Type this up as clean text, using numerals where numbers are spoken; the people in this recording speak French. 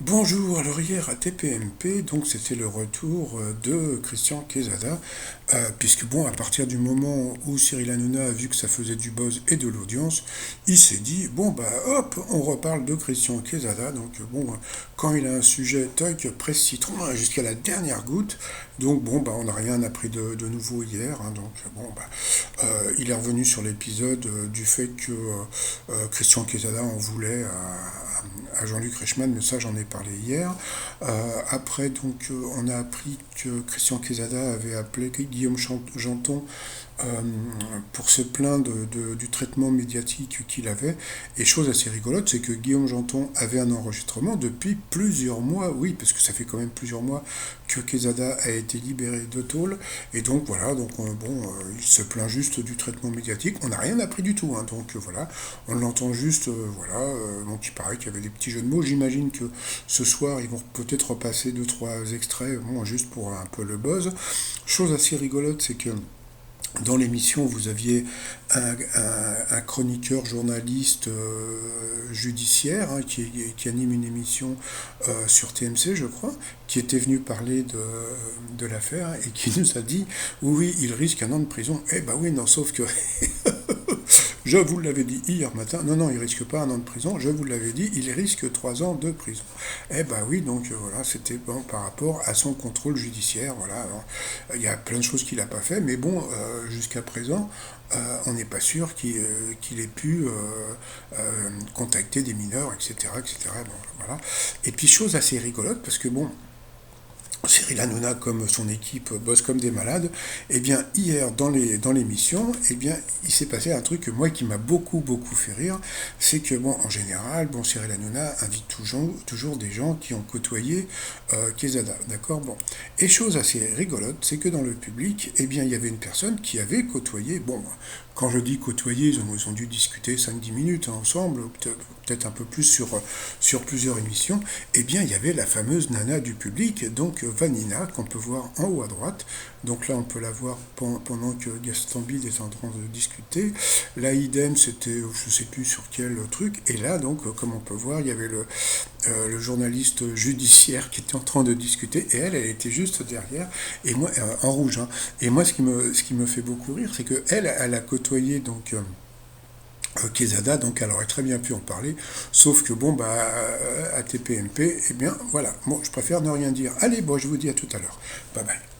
Bonjour, alors hier à TPMP, donc c'était le retour de Christian Quesada, puisque bon, à partir du moment où Cyril Hanouna a vu que ça faisait du buzz et de l'audience, il s'est dit, bon bah hop, on reparle de Christian Quesada, donc bon, quand il a un sujet, toc, presse citron, hein, jusqu'à la dernière goutte, donc bon, bah on n'a rien appris de nouveau hier, hein, donc bon, bah il est revenu sur l'épisode du fait que Christian Quesada en voulait à Jean-Luc Reichmann, mais ça j'en ai parlé hier. Après, donc, on a appris que Christian Quesada avait appelé Guillaume Janton euh, pour se plaindre du traitement médiatique qu'il avait. Et chose assez rigolote, c'est que Guillaume Janton avait un enregistrement depuis plusieurs mois, oui, parce que ça fait quand même plusieurs mois que Quesada a été libéré de tôle. Et donc voilà, donc bon, il se plaint juste du traitement médiatique. On n'a rien appris du tout, hein, donc voilà, on l'entend juste, voilà. Donc il paraît qu'il y avait des petits jeux de mots. J'imagine que ce soir, ils vont peut-être repasser deux, trois extraits, bon, juste pour un peu le buzz. Chose assez rigolote, c'est que dans l'émission, vous aviez un chroniqueur journaliste judiciaire qui anime une émission sur TMC, je crois, qui était venu parler de l'affaire et qui nous a dit oui, oui, il risque un an de prison. Eh ben oui, non, sauf que je vous l'avais dit hier matin. Non, non, il risque pas un an de prison. Je vous l'avais dit, il risque 3 ans de prison. Eh ben oui, donc voilà, c'était bon par rapport à son contrôle judiciaire. Voilà, alors, il y a plein de choses qu'il n'a pas fait, mais bon, jusqu'à présent, on n'est pas sûr qu'il ait pu contacter des mineurs, etc., etc. Bon, voilà. Et puis chose assez rigolote, parce que bon, Cyril Hanouna, comme son équipe, bosse comme des malades. Eh bien, hier, dans l'émission, eh bien, il s'est passé un truc que moi qui m'a beaucoup, beaucoup fait rire. C'est que, bon, en général, bon, Cyril Hanouna invite toujours des gens qui ont côtoyé Quesada, d'accord. Bon. Et chose assez rigolote, c'est que dans le public, eh bien, il y avait une personne qui avait côtoyé, bon, quand je dis côtoyer, ils ont dû discuter 5-10 minutes, hein, ensemble, peut-être un peu plus sur plusieurs émissions. Eh bien, il y avait la fameuse nana du public, donc Vanina, qu'on peut voir en haut à droite. Donc là, on peut la voir pendant que Gaston Bide est en train de discuter. Là, idem, c'était, je ne sais plus sur quel truc. Et là, donc, comme on peut voir, il y avait le journaliste judiciaire qui était en train de discuter. Et elle était juste derrière, et moi, en rouge, hein. Et moi, ce qui me fait beaucoup rire, c'est que elle a côtoyé donc Quesada, donc elle aurait très bien pu en parler, sauf que bon, bah, à TPMP, eh bien, voilà, bon, je préfère ne rien dire. Allez, bon, je vous dis à tout à l'heure. Bye bye.